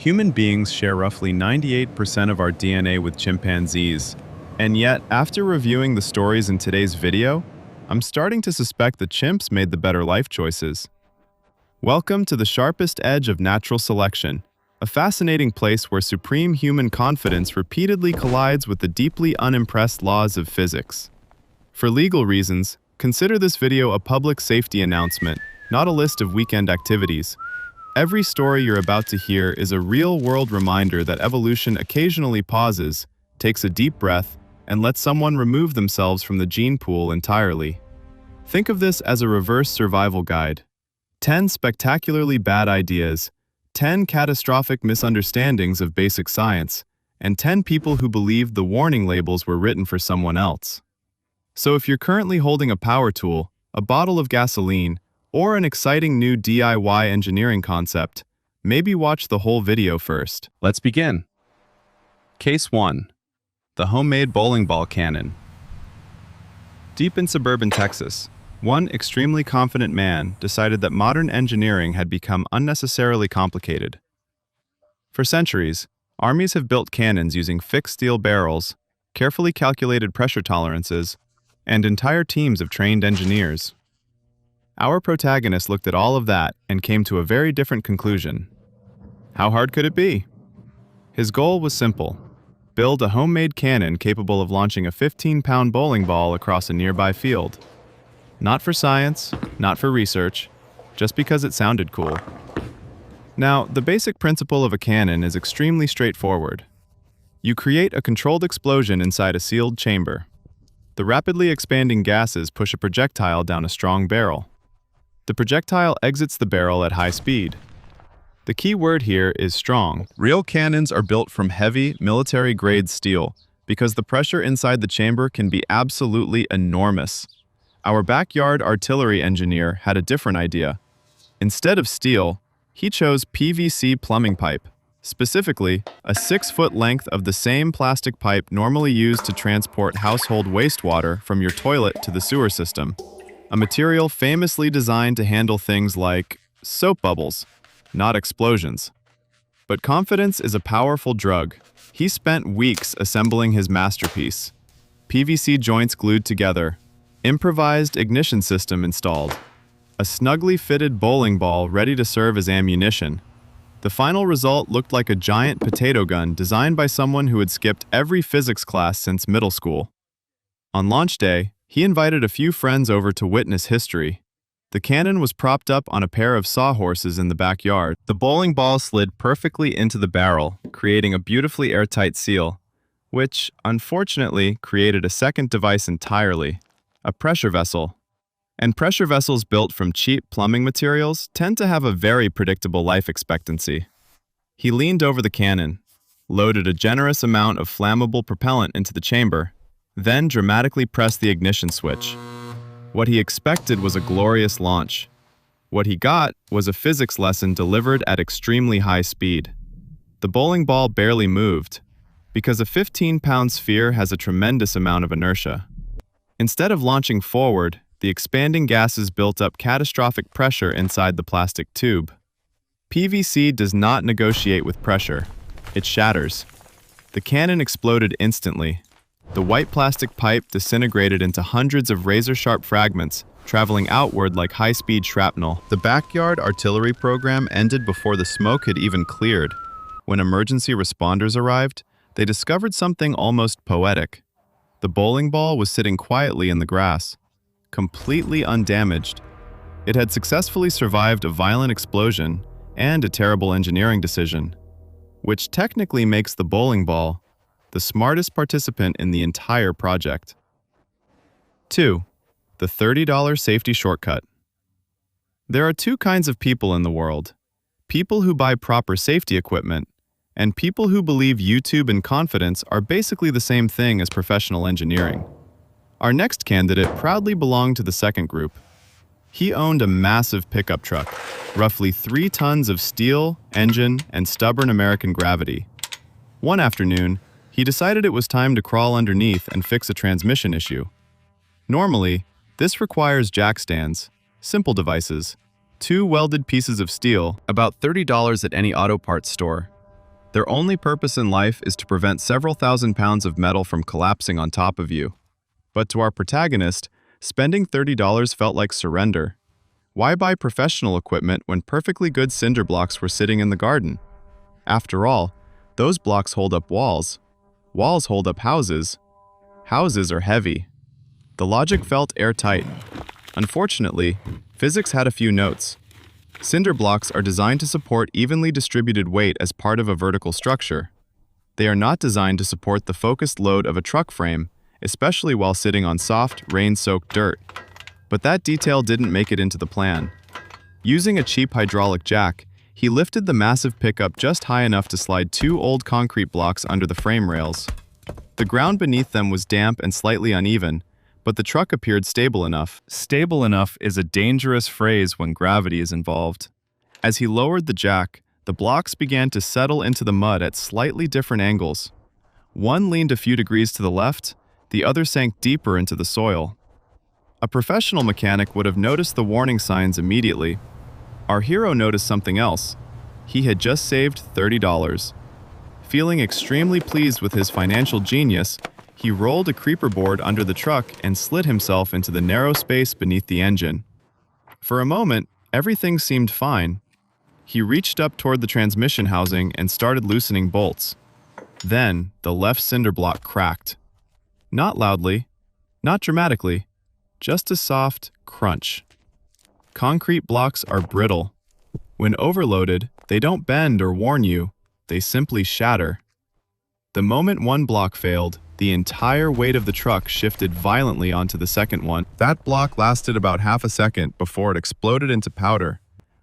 Human beings share roughly 98% of our DNA with chimpanzees, and yet, after reviewing the stories in today's video, I'm starting to suspect the chimps made the better life choices. Welcome to the sharpest edge of natural selection, a fascinating place where supreme human confidence repeatedly collides with the deeply unimpressed laws of physics. For legal reasons, consider this video a public safety announcement, not a list of weekend activities. Every story you're about to hear is a real-world reminder that evolution occasionally pauses, takes a deep breath, and lets someone remove themselves from the gene pool entirely. Think of this as a reverse survival guide. 10 spectacularly bad ideas, 10 catastrophic misunderstandings of basic science, and 10 people who believed the warning labels were written for someone else. So if you're currently holding a power tool, a bottle of gasoline, or an exciting new DIY engineering concept, maybe watch the whole video first. Let's begin. Case 1. The homemade bowling ball cannon. Deep in suburban Texas, one extremely confident man decided that modern engineering had become unnecessarily complicated. For centuries, armies have built cannons using fixed steel barrels, carefully calculated pressure tolerances, and entire teams of trained engineers. Our protagonist looked at all of that and came to a very different conclusion. How hard could it be? His goal was simple: build a homemade cannon capable of launching a 15-pound bowling ball across a nearby field. Not for science, not for research, just because it sounded cool. Now, the basic principle of a cannon is extremely straightforward. You create a controlled explosion inside a sealed chamber. The rapidly expanding gases push a projectile down a strong barrel. The projectile exits the barrel at high speed. The key word here is strong. Real cannons are built from heavy, military-grade steel because the pressure inside the chamber can be absolutely enormous. Our backyard artillery engineer had a different idea. Instead of steel, he chose PVC plumbing pipe, specifically a 6-foot length of the same plastic pipe normally used to transport household wastewater from your toilet to the sewer system. A material famously designed to handle things like soap bubbles, not explosions. But confidence is a powerful drug. He spent weeks assembling his masterpiece. PVC joints glued together, improvised ignition system installed, a snugly fitted bowling ball ready to serve as ammunition. The final result looked like a giant potato gun designed by someone who had skipped every physics class since middle school. On launch day, he invited a few friends over to witness history. The cannon was propped up on a pair of sawhorses in the backyard. The bowling ball slid perfectly into the barrel, creating a beautifully airtight seal, which, unfortunately, created a second device entirely, a pressure vessel. And pressure vessels built from cheap plumbing materials tend to have a very predictable life expectancy. He leaned over the cannon, loaded a generous amount of flammable propellant into the chamber, then dramatically pressed the ignition switch. What he expected was a glorious launch. What he got was a physics lesson delivered at extremely high speed. The bowling ball barely moved, because a 15-pound sphere has a tremendous amount of inertia. Instead of launching forward, the expanding gases built up catastrophic pressure inside the plastic tube. PVC does not negotiate with pressure. It shatters. The cannon exploded instantly. The white plastic pipe disintegrated into hundreds of razor-sharp fragments, traveling outward like high-speed shrapnel. The backyard artillery program ended before the smoke had even cleared. When emergency responders arrived, they discovered something almost poetic. The bowling ball was sitting quietly in the grass, completely undamaged. It had successfully survived a violent explosion and a terrible engineering decision, which technically makes the bowling ball the smartest participant in the entire project. 2. The $30 safety shortcut. There are two kinds of people in the world: people who buy proper safety equipment, and people who believe YouTube and confidence are basically the same thing as professional engineering. Our next candidate proudly belonged to the second group. He owned a massive pickup truck, roughly 3 tons of steel, engine, and stubborn American gravity. One afternoon, he decided it was time to crawl underneath and fix a transmission issue. Normally, this requires jack stands, simple devices, 2 welded pieces of steel, about $30 at any auto parts store, Their only purpose in life is to prevent several thousand pounds of metal from collapsing on top of you. But to our protagonist, spending $30 felt like surrender. Why buy professional equipment when perfectly good cinder blocks were sitting in the garden? After all, those blocks hold up walls. Walls hold up houses. Houses are heavy. The logic felt airtight. Unfortunately, physics had a few notes. Cinder blocks are designed to support evenly distributed weight as part of a vertical structure. They are not designed to support the focused load of a truck frame, especially while sitting on soft, rain-soaked dirt. But that detail didn't make it into the plan. Using a cheap hydraulic jack, he lifted the massive pickup just high enough to slide 2 old concrete blocks under the frame rails. The ground beneath them was damp and slightly uneven, but the truck appeared stable enough. Stable enough is a dangerous phrase when gravity is involved. As he lowered the jack, the blocks began to settle into the mud at slightly different angles. One leaned a few degrees to the left, the other sank deeper into the soil. A professional mechanic would have noticed the warning signs immediately. Our hero noticed something else. He had just saved $30. Feeling extremely pleased with his financial genius, he rolled a creeper board under the truck and slid himself into the narrow space beneath the engine. For a moment, everything seemed fine. He reached up toward the transmission housing and started loosening bolts. Then, the left cinder block cracked. Not loudly, not dramatically, just a soft crunch. Concrete blocks are brittle. When overloaded, they don't bend or warn you, they simply shatter. The moment one block failed, the entire weight of the truck shifted violently onto the second one. That block lasted about half a second before it exploded into powder.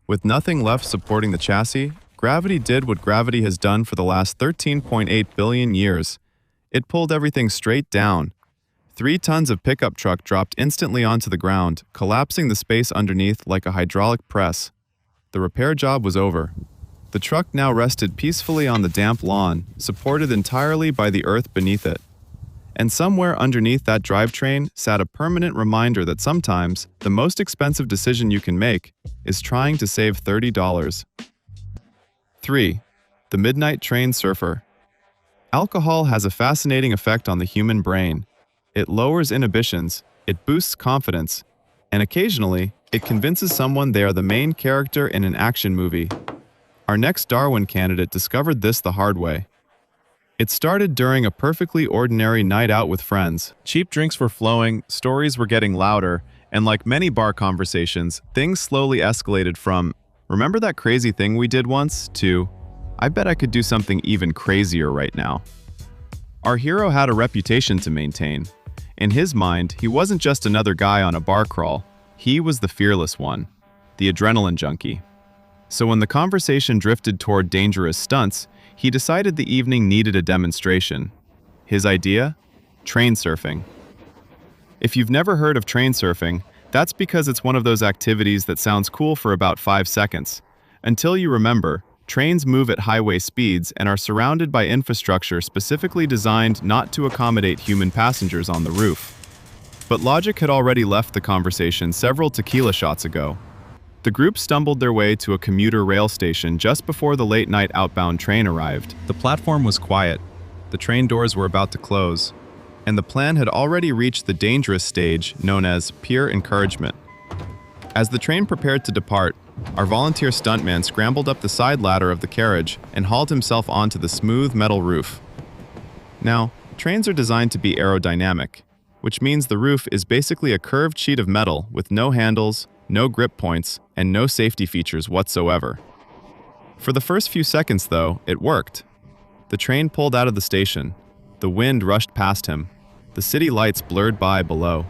With nothing left supporting the chassis, gravity did what gravity has done for the last 13.8 billion years. It pulled everything straight down. 3 tons of pickup truck dropped instantly onto the ground, collapsing the space underneath like a hydraulic press. The repair job was over. The truck now rested peacefully on the damp lawn, supported entirely by the earth beneath it. And somewhere underneath that drivetrain sat a permanent reminder that sometimes the most expensive decision you can make is trying to save $30. 3. The Midnight Train Surfer. Alcohol has a fascinating effect on the human brain. It lowers inhibitions, it boosts confidence, and occasionally, it convinces someone they are the main character in an action movie. Our next Darwin candidate discovered this the hard way. It started during a perfectly ordinary night out with friends. Cheap drinks were flowing, stories were getting louder, and like many bar conversations, things slowly escalated from, "Remember that crazy thing we did once?" to, "I bet I could do something even crazier right now." Our hero had a reputation to maintain. In his mind, he wasn't just another guy on a bar crawl. He was the fearless one, the adrenaline junkie. So when the conversation drifted toward dangerous stunts, he decided the evening needed a demonstration. His idea? Train surfing. If you've never heard of train surfing, that's because it's one of those activities that sounds cool for about 5 seconds. Until you remember, trains move at highway speeds and are surrounded by infrastructure specifically designed not to accommodate human passengers on the roof. But logic had already left the conversation several tequila shots ago. The group stumbled their way to a commuter rail station just before the late-night outbound train arrived. The platform was quiet. The train doors were about to close, and the plan had already reached the dangerous stage known as peer encouragement. As the train prepared to depart, our volunteer stuntman scrambled up the side ladder of the carriage and hauled himself onto the smooth metal roof. Now, trains are designed to be aerodynamic, which means the roof is basically a curved sheet of metal with no handles, no grip points, and no safety features whatsoever. For the first few seconds, though, it worked. The train pulled out of the station. The wind rushed past him. The city lights blurred by below.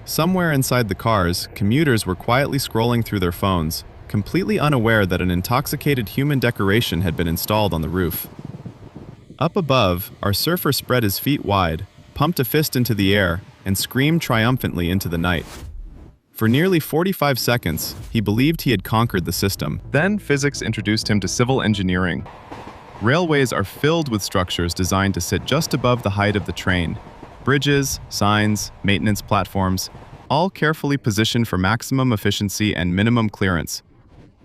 Somewhere inside the cars, commuters were quietly scrolling through their phones, completely unaware that an intoxicated human decoration had been installed on the roof. Up above, our surfer spread his feet wide, pumped a fist into the air, and screamed triumphantly into the night. For nearly 45 seconds, he believed he had conquered the system. Then physics introduced him to civil engineering. Railways are filled with structures designed to sit just above the height of the train. Bridges, signs, maintenance platforms, all carefully positioned for maximum efficiency and minimum clearance.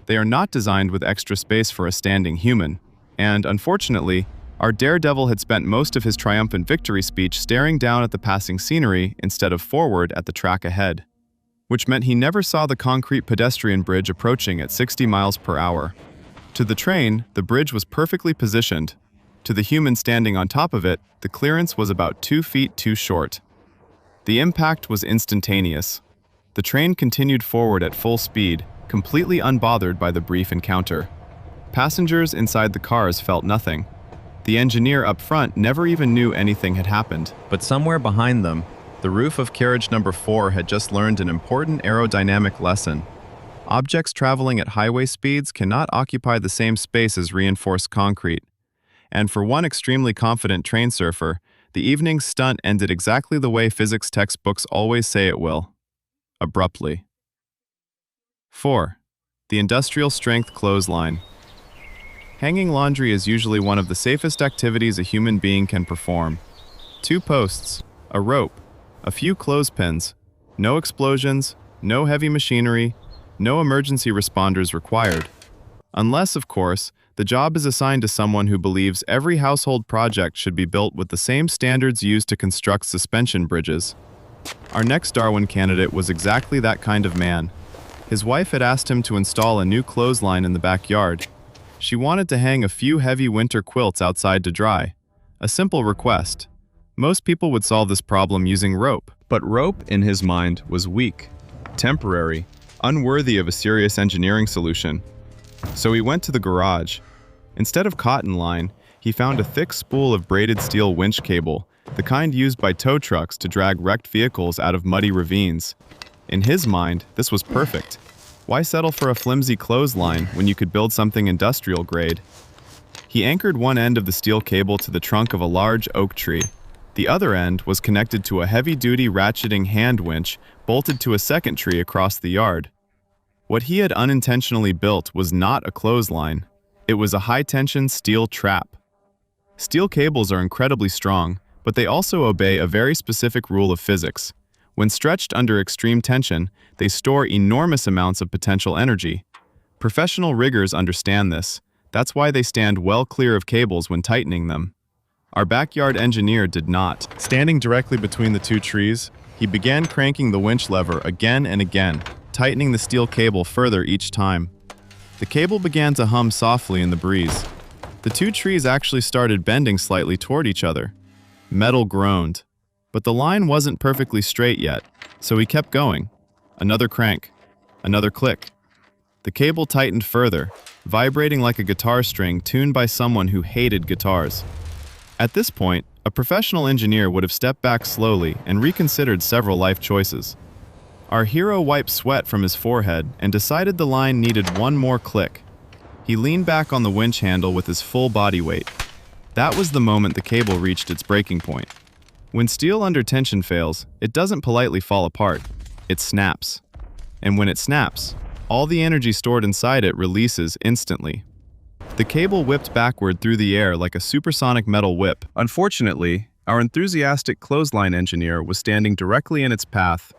They are not designed with extra space for a standing human, and, unfortunately, our daredevil had spent most of his triumphant victory speech staring down at the passing scenery instead of forward at the track ahead, which meant he never saw the concrete pedestrian bridge approaching at 60 miles per hour. To the train, the bridge was perfectly positioned. To the human standing on top of it, the clearance was about 2 feet too short. The impact was instantaneous. The train continued forward at full speed, completely unbothered by the brief encounter. Passengers inside the cars felt nothing. The engineer up front never even knew anything had happened. But somewhere behind them, the roof of carriage number 4 had just learned an important aerodynamic lesson. Objects traveling at highway speeds cannot occupy the same space as reinforced concrete. And for one extremely confident train surfer, the evening's stunt ended exactly the way physics textbooks always say it will: abruptly. 4. The industrial strength clothesline. Hanging laundry is usually one of the safest activities a human being can perform. 2 posts, a rope, a few clothespins, no explosions, no heavy machinery, no emergency responders required. Unless, of course, the job is assigned to someone who believes every household project should be built with the same standards used to construct suspension bridges. Our next Darwin candidate was exactly that kind of man. His wife had asked him to install a new clothesline in the backyard. She wanted to hang a few heavy winter quilts outside to dry. A simple request. Most people would solve this problem using rope, but rope, in his mind, was weak, temporary, unworthy of a serious engineering solution. So he went to the garage. Instead of cotton line, he found a thick spool of braided steel winch cable, the kind used by tow trucks to drag wrecked vehicles out of muddy ravines. In his mind, this was perfect. Why settle for a flimsy clothesline when you could build something industrial grade? He anchored one end of the steel cable to the trunk of a large oak tree. The other end was connected to a heavy-duty ratcheting hand winch bolted to a second tree across the yard. What he had unintentionally built was not a clothesline. It was a high-tension steel trap. Steel cables are incredibly strong, but they also obey a very specific rule of physics. When stretched under extreme tension, they store enormous amounts of potential energy. Professional riggers understand this. That's why they stand well clear of cables when tightening them. Our backyard engineer did not. Standing directly between the 2 trees, he began cranking the winch lever again and again, tightening the steel cable further each time. The cable began to hum softly in the breeze. The 2 trees actually started bending slightly toward each other. Metal groaned. But the line wasn't perfectly straight yet, so he kept going. Another crank. Another click. The cable tightened further, vibrating like a guitar string tuned by someone who hated guitars. At this point, a professional engineer would have stepped back slowly and reconsidered several life choices. Our hero wiped sweat from his forehead and decided the line needed one more click. He leaned back on the winch handle with his full body weight. That was the moment the cable reached its breaking point. When steel under tension fails, it doesn't politely fall apart. It snaps. And when it snaps, all the energy stored inside it releases instantly. The cable whipped backward through the air like a supersonic metal whip. Unfortunately, our enthusiastic clothesline engineer was standing directly in its path.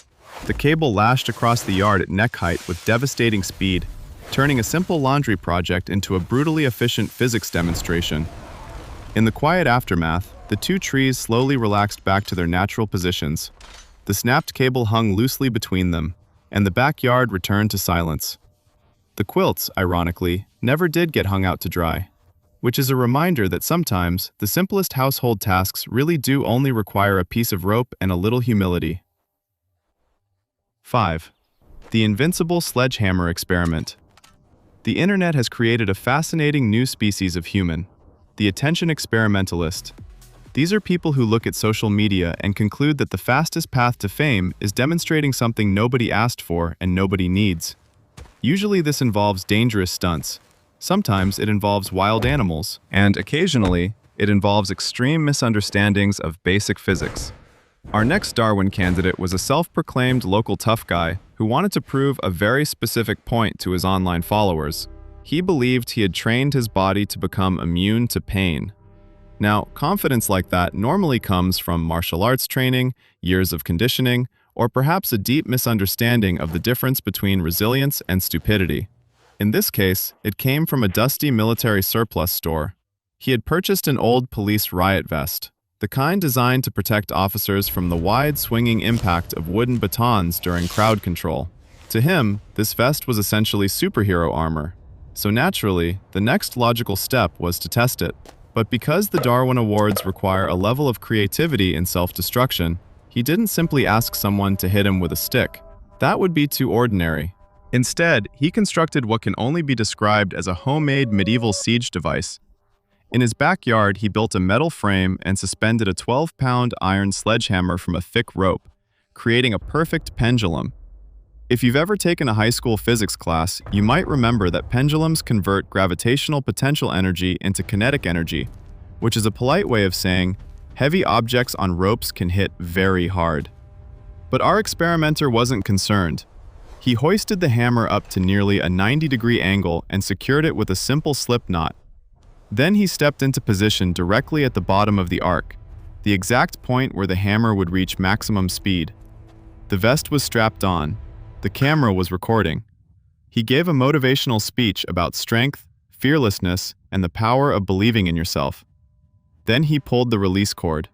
The cable lashed across the yard at neck height with devastating speed, turning a simple laundry project into a brutally efficient physics demonstration. In the quiet aftermath, the 2 trees slowly relaxed back to their natural positions. The snapped cable hung loosely between them, and the backyard returned to silence. The quilts, ironically, never did get hung out to dry, which is a reminder that sometimes the simplest household tasks really do only require a piece of rope and a little humility. 5. The Invincible Sledgehammer Experiment. The internet has created a fascinating new species of human, the attention experimentalist. These are people who look at social media and conclude that the fastest path to fame is demonstrating something nobody asked for and nobody needs. Usually this involves dangerous stunts. Sometimes it involves wild animals, and occasionally it involves extreme misunderstandings of basic physics. Our next Darwin candidate was a self-proclaimed local tough guy who wanted to prove a very specific point to his online followers. He believed he had trained his body to become immune to pain. Now, confidence like that normally comes from martial arts training, years of conditioning, or perhaps a deep misunderstanding of the difference between resilience and stupidity. In this case, it came from a dusty military surplus store. He had purchased an old police riot vest, the kind designed to protect officers from the wide swinging impact of wooden batons during crowd control. To him, this vest was essentially superhero armor, so naturally, the next logical step was to test it. But because the Darwin Awards require a level of creativity in self-destruction, he didn't simply ask someone to hit him with a stick. That would be too ordinary. Instead, he constructed what can only be described as a homemade medieval siege device. In his backyard, he built a metal frame and suspended a 12-pound iron sledgehammer from a thick rope, creating a perfect pendulum. If you've ever taken a high school physics class, you might remember that pendulums convert gravitational potential energy into kinetic energy, which is a polite way of saying heavy objects on ropes can hit very hard. But our experimenter wasn't concerned. He hoisted the hammer up to nearly a 90-degree angle and secured it with a simple slip knot. Then he stepped into position directly at the bottom of the arc, the exact point where the hammer would reach maximum speed. The vest was strapped on. The camera was recording. He gave a motivational speech about strength, fearlessness, and the power of believing in yourself. Then he pulled the release cord.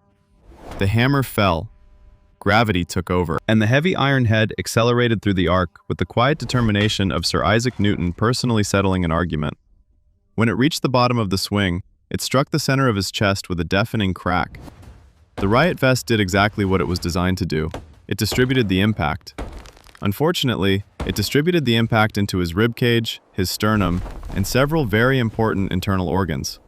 The hammer fell. Gravity took over, and the heavy iron head accelerated through the arc with the quiet determination of Sir Isaac Newton personally settling an argument. When it reached the bottom of the swing, it struck the center of his chest with a deafening crack. The riot vest did exactly what it was designed to do. It distributed the impact. Unfortunately, it distributed the impact into his ribcage, his sternum, and several very important internal organs.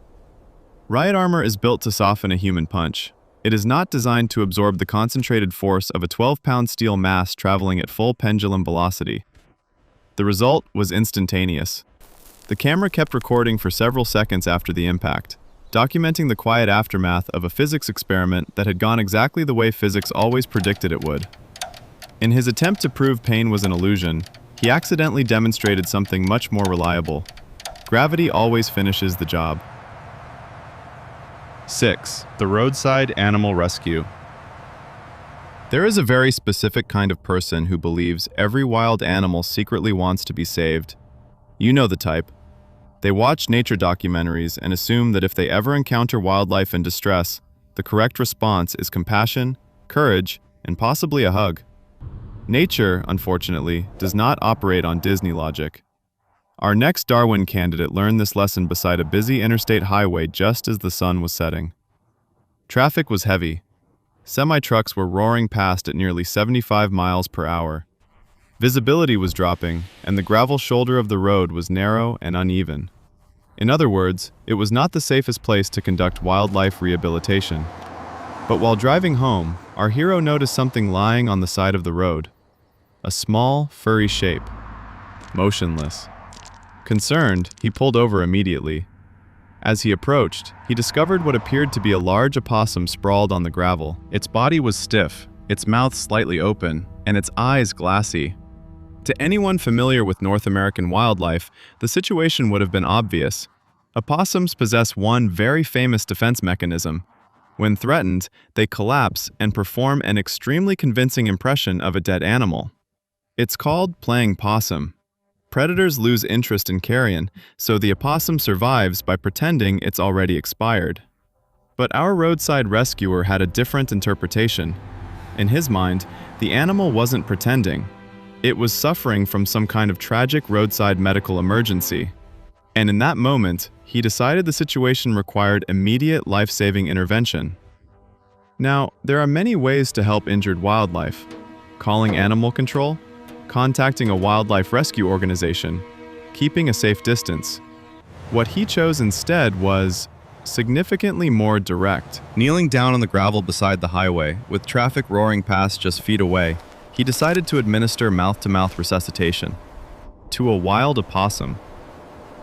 Riot armor is built to soften a human punch. It is not designed to absorb the concentrated force of a 12-pound steel mass traveling at full pendulum velocity. The result was instantaneous. The camera kept recording for several seconds after the impact, documenting the quiet aftermath of a physics experiment that had gone exactly the way physics always predicted it would. In his attempt to prove pain was an illusion, he accidentally demonstrated something much more reliable. Gravity always finishes the job. 6. The Roadside Animal Rescue. There is a very specific kind of person who believes every wild animal secretly wants to be saved. You know the type. They watch nature documentaries and assume that if they ever encounter wildlife in distress, the correct response is compassion, courage, and possibly a hug. Nature, unfortunately, does not operate on Disney logic. Our next Darwin candidate learned this lesson beside a busy interstate highway just as the sun was setting. Traffic was heavy. Semi-trucks were roaring past at nearly 75 miles per hour. Visibility was dropping, and the gravel shoulder of the road was narrow and uneven. In other words, it was not the safest place to conduct wildlife rehabilitation. But while driving home, our hero noticed something lying on the side of the road. A small, furry shape. Motionless. Concerned, he pulled over immediately. As he approached, he discovered what appeared to be a large opossum sprawled on the gravel. Its body was stiff, its mouth slightly open, and its eyes glassy. To anyone familiar with North American wildlife, the situation would have been obvious. Opossums possess one very famous defense mechanism. When threatened, they collapse and perform an extremely convincing impression of a dead animal. It's called playing possum. Predators lose interest in carrion, so the opossum survives by pretending it's already expired. But our roadside rescuer had a different interpretation. In his mind, the animal wasn't pretending. It was suffering from some kind of tragic roadside medical emergency. And in that moment, he decided the situation required immediate life-saving intervention. Now, there are many ways to help injured wildlife. Calling animal control, contacting a wildlife rescue organization, keeping a safe distance. What he chose instead was significantly more direct. Kneeling down on the gravel beside the highway, with traffic roaring past just feet away, he decided to administer mouth-to-mouth resuscitation to a wild opossum.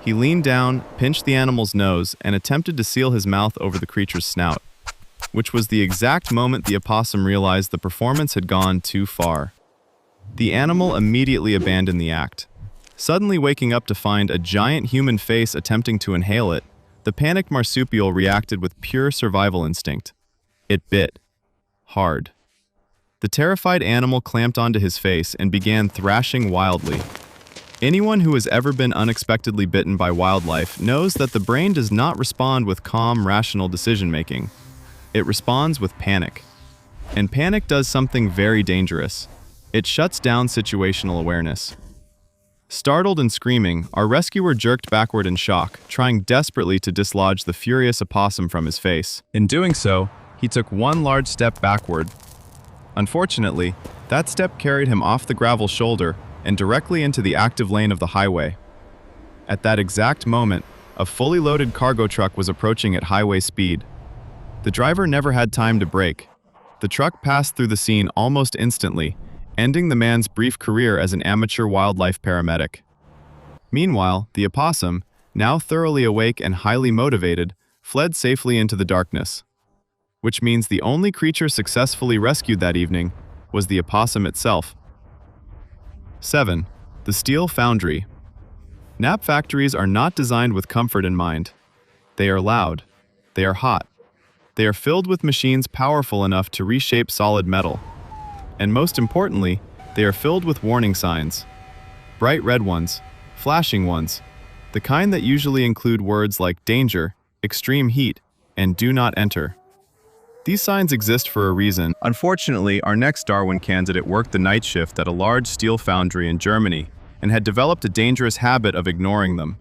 He leaned down, pinched the animal's nose, and attempted to seal his mouth over the creature's snout, which was the exact moment the opossum realized the performance had gone too far. The animal immediately abandoned the act. Suddenly waking up to find a giant human face attempting to inhale it, the panicked marsupial reacted with pure survival instinct. It bit. Hard. The terrified animal clamped onto his face and began thrashing wildly. Anyone who has ever been unexpectedly bitten by wildlife knows that the brain does not respond with calm, rational decision-making. It responds with panic. And panic does something very dangerous. It shuts down situational awareness. Startled and screaming, our rescuer jerked backward in shock, trying desperately to dislodge the furious opossum from his face. In doing so, he took one large step backward. Unfortunately, that step carried him off the gravel shoulder and directly into the active lane of the highway. At that exact moment, a fully loaded cargo truck was approaching at highway speed. The driver never had time to brake. The truck passed through the scene almost instantly, ending the man's brief career as an amateur wildlife paramedic. Meanwhile, the opossum, now thoroughly awake and highly motivated, fled safely into the darkness. Which means the only creature successfully rescued that evening was the opossum itself. 7. The steel foundry. Nap factories are not designed with comfort in mind. They are loud. They are hot. They are filled with machines powerful enough to reshape solid metal. And most importantly, they are filled with warning signs. Bright red ones, flashing ones, the kind that usually include words like danger, extreme heat, and do not enter. These signs exist for a reason. Unfortunately, our next Darwin candidate worked the night shift at a large steel foundry in Germany and had developed a dangerous habit of ignoring them.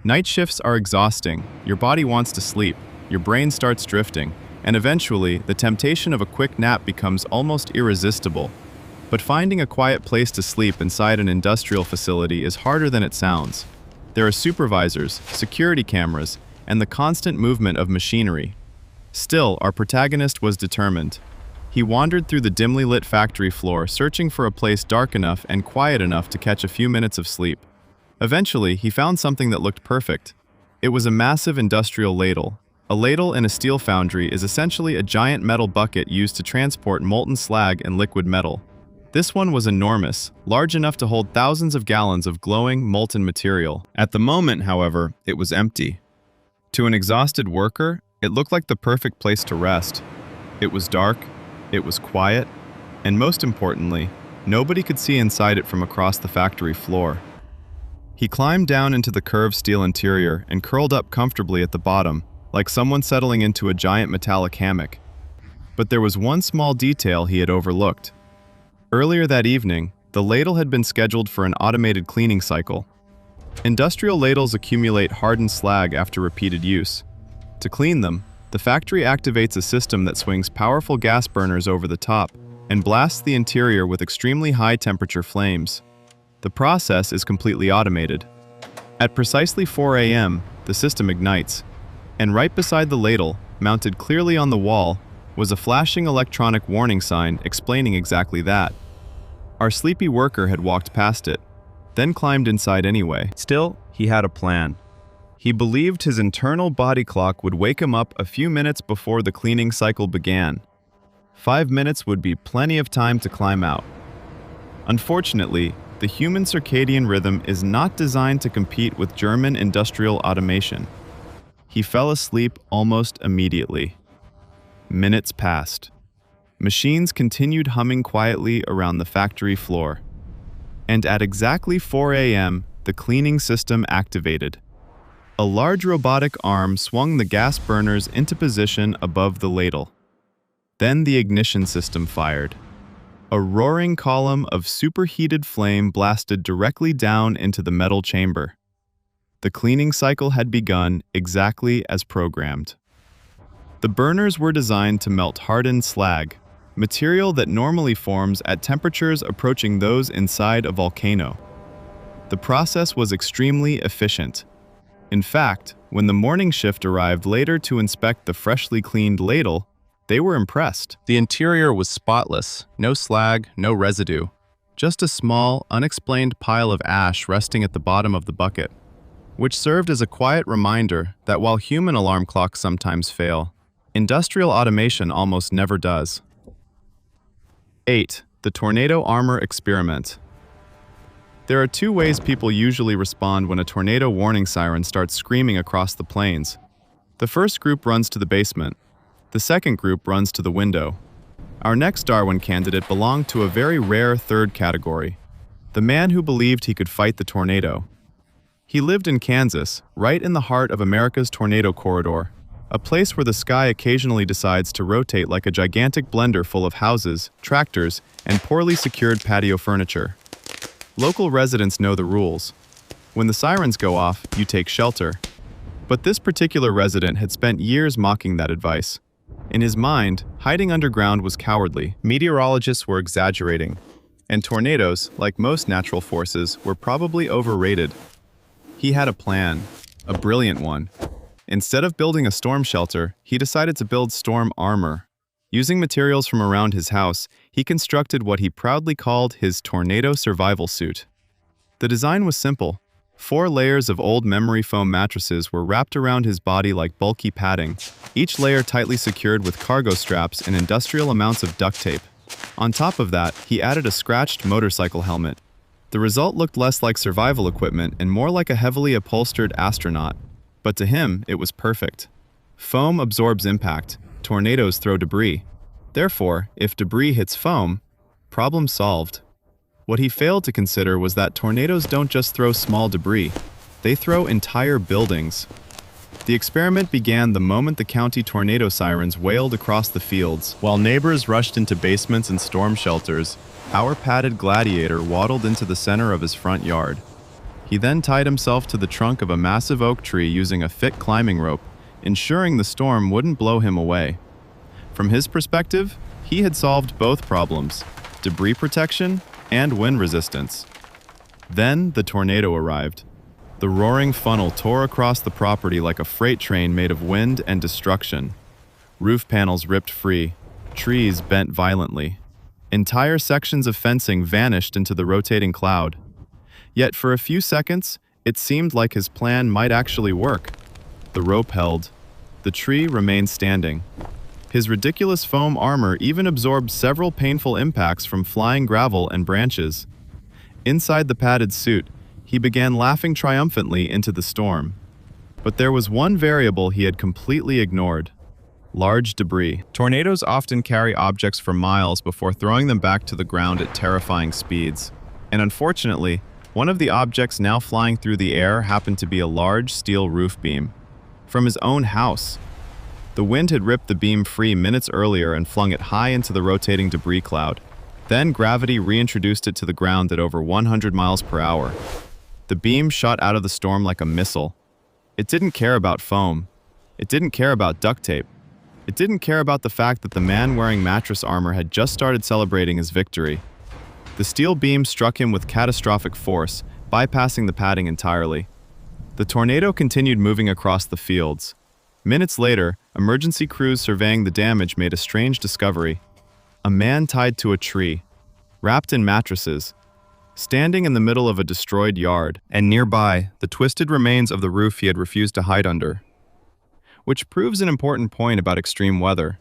Night shifts are exhausting. Your body wants to sleep, your brain starts drifting, and eventually, the temptation of a quick nap becomes almost irresistible. But finding a quiet place to sleep inside an industrial facility is harder than it sounds. There are supervisors, security cameras, and the constant movement of machinery. Still, our protagonist was determined. He wandered through the dimly lit factory floor, searching for a place dark enough and quiet enough to catch a few minutes of sleep. Eventually, he found something that looked perfect. It was a massive industrial ladle. A ladle in a steel foundry is essentially a giant metal bucket used to transport molten slag and liquid metal. This one was enormous, large enough to hold thousands of gallons of glowing, molten material. At the moment, however, it was empty. To an exhausted worker, it looked like the perfect place to rest. It was dark, it was quiet, and most importantly, nobody could see inside it from across the factory floor. He climbed down into the curved steel interior and curled up comfortably at the bottom, like someone settling into a giant metallic hammock. But there was one small detail he had overlooked. Earlier that evening, the ladle had been scheduled for an automated cleaning cycle. Industrial ladles accumulate hardened slag after repeated use. To clean them, the factory activates a system that swings powerful gas burners over the top and blasts the interior with extremely high temperature flames. The process is completely automated. At precisely 4 a.m., the system ignites, and right beside the ladle, mounted clearly on the wall, was a flashing electronic warning sign explaining exactly that. Our sleepy worker had walked past it, then climbed inside anyway. Still, he had a plan. He believed his internal body clock would wake him up a few minutes before the cleaning cycle began. 5 minutes would be plenty of time to climb out. Unfortunately, the human circadian rhythm is not designed to compete with German industrial automation. He fell asleep almost immediately. Minutes passed. Machines continued humming quietly around the factory floor. And at exactly 4 a.m., the cleaning system activated. A large robotic arm swung the gas burners into position above the ladle. Then the ignition system fired. A roaring column of superheated flame blasted directly down into the metal chamber. The cleaning cycle had begun exactly as programmed. The burners were designed to melt hardened slag, material that normally forms at temperatures approaching those inside a volcano. The process was extremely efficient. In fact, when the morning shift arrived later to inspect the freshly cleaned ladle, they were impressed. The interior was spotless, no slag, no residue, just a small, unexplained pile of ash resting at the bottom of the bucket, which served as a quiet reminder that while human alarm clocks sometimes fail, industrial automation almost never does. 8. The tornado armor experiment. There are two ways people usually respond when a tornado warning siren starts screaming across the plains. The first group runs to the basement. The second group runs to the window. Our next Darwin candidate belonged to a very rare third category. the man who believed he could fight the tornado. He lived in Kansas, right in the heart of America's tornado corridor, a place where the sky occasionally decides to rotate like a gigantic blender full of houses, tractors, and poorly secured patio furniture. Local residents know the rules. When the sirens go off, you take shelter. But this particular resident had spent years mocking that advice. In his mind, hiding underground was cowardly. Meteorologists were exaggerating, and tornadoes, like most natural forces, were probably overrated. He had a plan, a brilliant one. Instead of building a storm shelter, he decided to build storm armor. Using materials from around his house, he constructed what he proudly called his tornado survival suit. The design was simple. 4 layers of old memory foam mattresses were wrapped around his body like bulky padding, each layer tightly secured with cargo straps and industrial amounts of duct tape. On top of that, he added a scratched motorcycle helmet. The result looked less like survival equipment and more like a heavily upholstered astronaut. But to him, it was perfect. Foam absorbs impact. Tornadoes throw debris. Therefore, if debris hits foam, problem solved. What he failed to consider was that tornadoes don't just throw small debris. They throw entire buildings. The experiment began the moment the county tornado sirens wailed across the fields. While neighbors rushed into basements and storm shelters, our padded gladiator waddled into the center of his front yard. He then tied himself to the trunk of a massive oak tree using a thick climbing rope, ensuring the storm wouldn't blow him away. From his perspective, he had solved both problems, debris protection and wind resistance. Then the tornado arrived. The roaring funnel tore across the property like a freight train made of wind and destruction. Roof panels ripped free, trees bent violently. Entire sections of fencing vanished into the rotating cloud. Yet for a few seconds, it seemed like his plan might actually work. The rope held. The tree remained standing. His ridiculous foam armor even absorbed several painful impacts from flying gravel and branches. Inside the padded suit, he began laughing triumphantly into the storm. But there was one variable he had completely ignored: large debris. Tornadoes often carry objects for miles before throwing them back to the ground at terrifying speeds. And unfortunately, one of the objects now flying through the air happened to be a large steel roof beam. From his own house. The wind had ripped the beam free minutes earlier and flung it high into the rotating debris cloud. Then gravity reintroduced it to the ground at over 100 miles per hour. The beam shot out of the storm like a missile. It didn't care about foam. It didn't care about duct tape. It didn't care about the fact that the man wearing mattress armor had just started celebrating his victory. The steel beam struck him with catastrophic force, bypassing the padding entirely. The tornado continued moving across the fields. Minutes later, emergency crews surveying the damage made a strange discovery. A man tied to a tree, wrapped in mattresses, standing in the middle of a destroyed yard, and nearby, the twisted remains of the roof he had refused to hide under. Which proves an important point about extreme weather.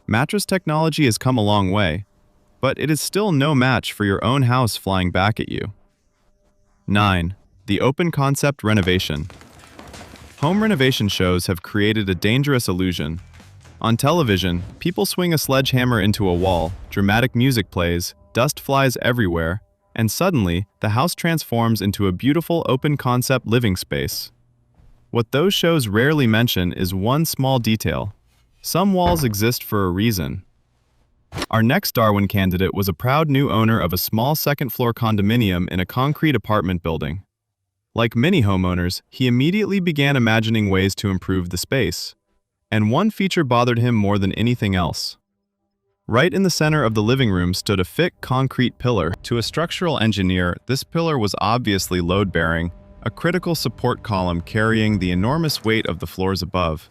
Mattress technology has come a long way, but it is still no match for your own house flying back at you. 9. The open concept renovation. Home renovation shows have created a dangerous illusion. On television, people swing a sledgehammer into a wall, dramatic music plays, dust flies everywhere, and suddenly, the house transforms into a beautiful open-concept living space. What those shows rarely mention is one small detail. Some walls exist for a reason. Our next Darwin candidate was a proud new owner of a small second-floor condominium in a concrete apartment building. Like many homeowners, he immediately began imagining ways to improve the space. And one feature bothered him more than anything else. Right in the center of the living room stood a thick concrete pillar. To a structural engineer, this pillar was obviously load-bearing, a critical support column carrying the enormous weight of the floors above.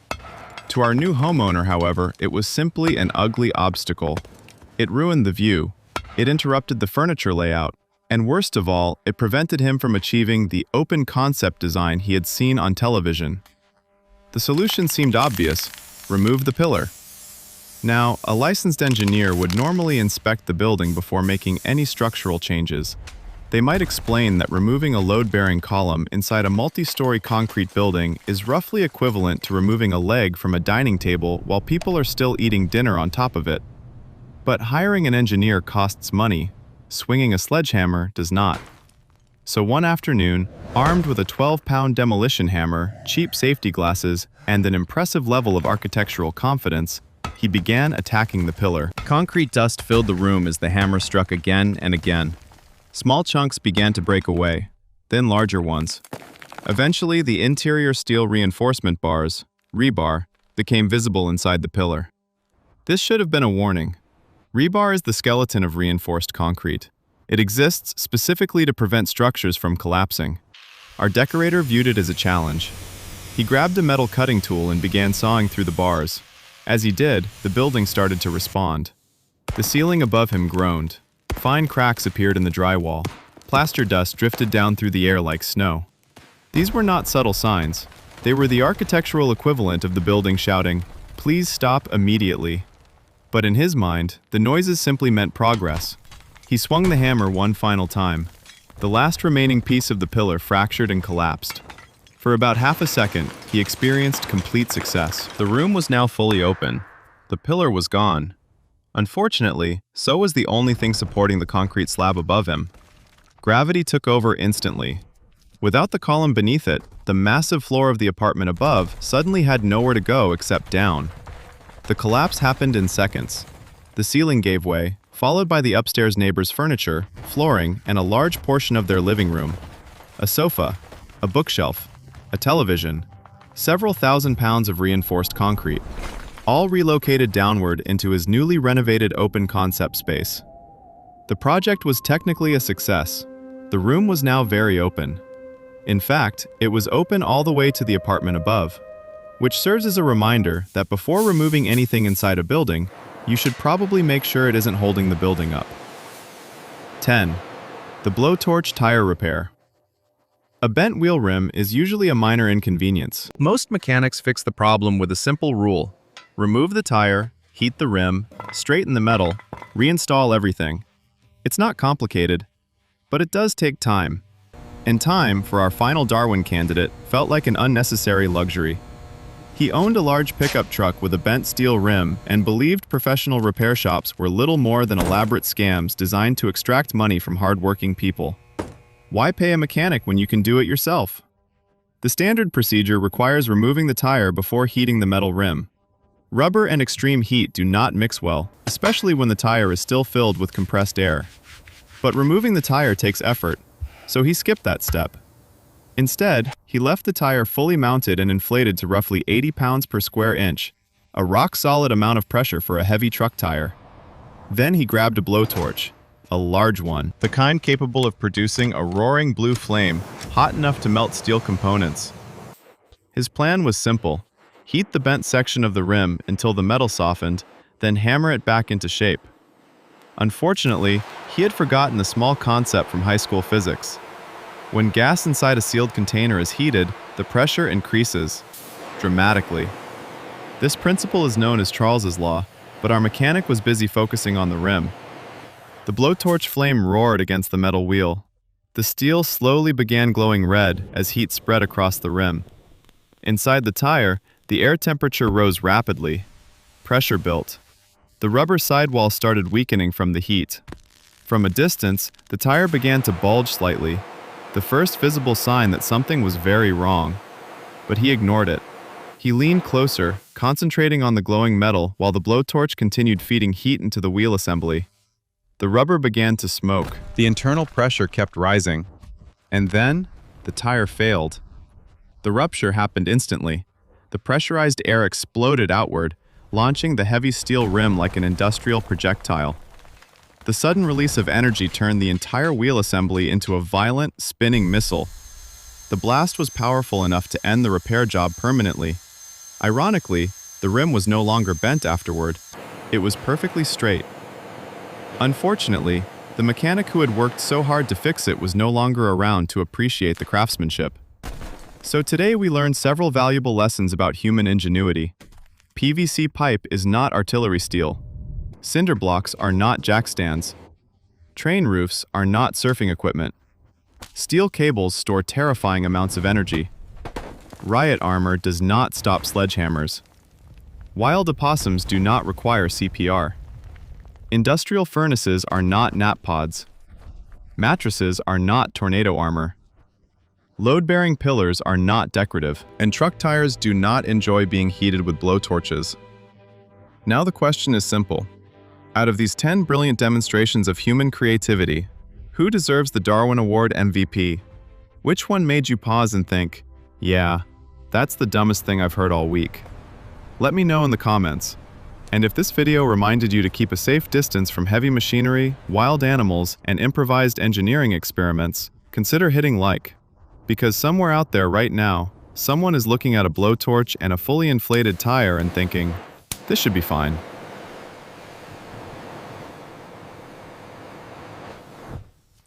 To our new homeowner, however, it was simply an ugly obstacle. It ruined the view. It interrupted the furniture layout. And worst of all, it prevented him from achieving the open concept design he had seen on television. The solution seemed obvious: remove the pillar. Now, a licensed engineer would normally inspect the building before making any structural changes. They might explain that removing a load-bearing column inside a multi-story concrete building is roughly equivalent to removing a leg from a dining table while people are still eating dinner on top of it. But hiring an engineer costs money. Swinging a sledgehammer does not. So one afternoon, armed with a 12-pound demolition hammer, cheap safety glasses, and an impressive level of architectural confidence, he began attacking the pillar. Concrete dust filled the room as the hammer struck again and again. Small chunks began to break away, then larger ones. Eventually, the interior steel reinforcement bars, rebar, became visible inside the pillar. This should have been a warning. Rebar is the skeleton of reinforced concrete. It exists specifically to prevent structures from collapsing. Our decorator viewed it as a challenge. He grabbed a metal cutting tool and began sawing through the bars. As he did, the building started to respond. The ceiling above him groaned. Fine cracks appeared in the drywall. Plaster dust drifted down through the air like snow. These were not subtle signs. They were the architectural equivalent of the building shouting, "Please stop immediately." But in his mind, the noises simply meant progress. He swung the hammer one final time. The last remaining piece of the pillar fractured and collapsed. For about half a second, he experienced complete success. The room was now fully open. The pillar was gone. Unfortunately, so was the only thing supporting the concrete slab above him. Gravity took over instantly. Without the column beneath it, the massive floor of the apartment above suddenly had nowhere to go except down. The collapse happened in seconds. The ceiling gave way, followed by the upstairs neighbor's furniture, flooring, and a large portion of their living room. A sofa, a bookshelf, a television, several thousand pounds of reinforced concrete, all relocated downward into his newly renovated open concept space. The project was technically a success. The room was now very open. In fact, it was open all the way to the apartment above, which serves as a reminder that before removing anything inside a building, you should probably make sure it isn't holding the building up. 10. The Blowtorch tire repair. A bent wheel rim is usually a minor inconvenience. Most mechanics fix the problem with a simple rule. Remove the tire, heat the rim, straighten the metal, reinstall everything. It's not complicated, but it does take time. And time, for our final Darwin candidate, felt like an unnecessary luxury. He owned a large pickup truck with a bent steel rim and believed professional repair shops were little more than elaborate scams designed to extract money from hardworking people. Why pay a mechanic when you can do it yourself? The standard procedure requires removing the tire before heating the metal rim. Rubber and extreme heat do not mix well, especially when the tire is still filled with compressed air. But removing the tire takes effort, so he skipped that step. Instead, he left the tire fully mounted and inflated to roughly 80 pounds per square inch, a rock-solid amount of pressure for a heavy truck tire. Then he grabbed a blowtorch, a large one, the kind capable of producing a roaring blue flame, hot enough to melt steel components. His plan was simple: heat the bent section of the rim until the metal softened, then hammer it back into shape. Unfortunately, he had forgotten a small concept from high school physics. When gas inside a sealed container is heated, the pressure increases dramatically. This principle is known as Charles's law, but our mechanic was busy focusing on the rim. The blowtorch flame roared against the metal wheel. The steel slowly began glowing red as heat spread across the rim. Inside the tire, the air temperature rose rapidly. Pressure built. The rubber sidewall started weakening from the heat. From a distance, the tire began to bulge slightly, the first visible sign that something was very wrong. But he ignored it. He leaned closer, concentrating on the glowing metal while the blowtorch continued feeding heat into the wheel assembly. The rubber began to smoke. The internal pressure kept rising. And then, the tire failed. The rupture happened instantly. The pressurized air exploded outward, launching the heavy steel rim like an industrial projectile. The sudden release of energy turned the entire wheel assembly into a violent, spinning missile. The blast was powerful enough to end the repair job permanently. Ironically, the rim was no longer bent afterward. It was perfectly straight. Unfortunately, the mechanic who had worked so hard to fix it was no longer around to appreciate the craftsmanship. So today we learned several valuable lessons about human ingenuity. PVC pipe is not artillery steel. Cinder blocks are not jack stands. Train roofs are not surfing equipment. Steel cables store terrifying amounts of energy. Riot armor does not stop sledgehammers. Wild opossums do not require CPR. Industrial furnaces are not nap pods. Mattresses are not tornado armor. Load-bearing pillars are not decorative, and truck tires do not enjoy being heated with blowtorches. Now the question is simple. Out of these 10 brilliant demonstrations of human creativity, who deserves the Darwin Award MVP? Which one made you pause and think, yeah, that's the dumbest thing I've heard all week? Let me know in the comments. And if this video reminded you to keep a safe distance from heavy machinery, wild animals, and improvised engineering experiments, consider hitting like. Because somewhere out there right now, someone is looking at a blowtorch and a fully inflated tire and thinking, this should be fine.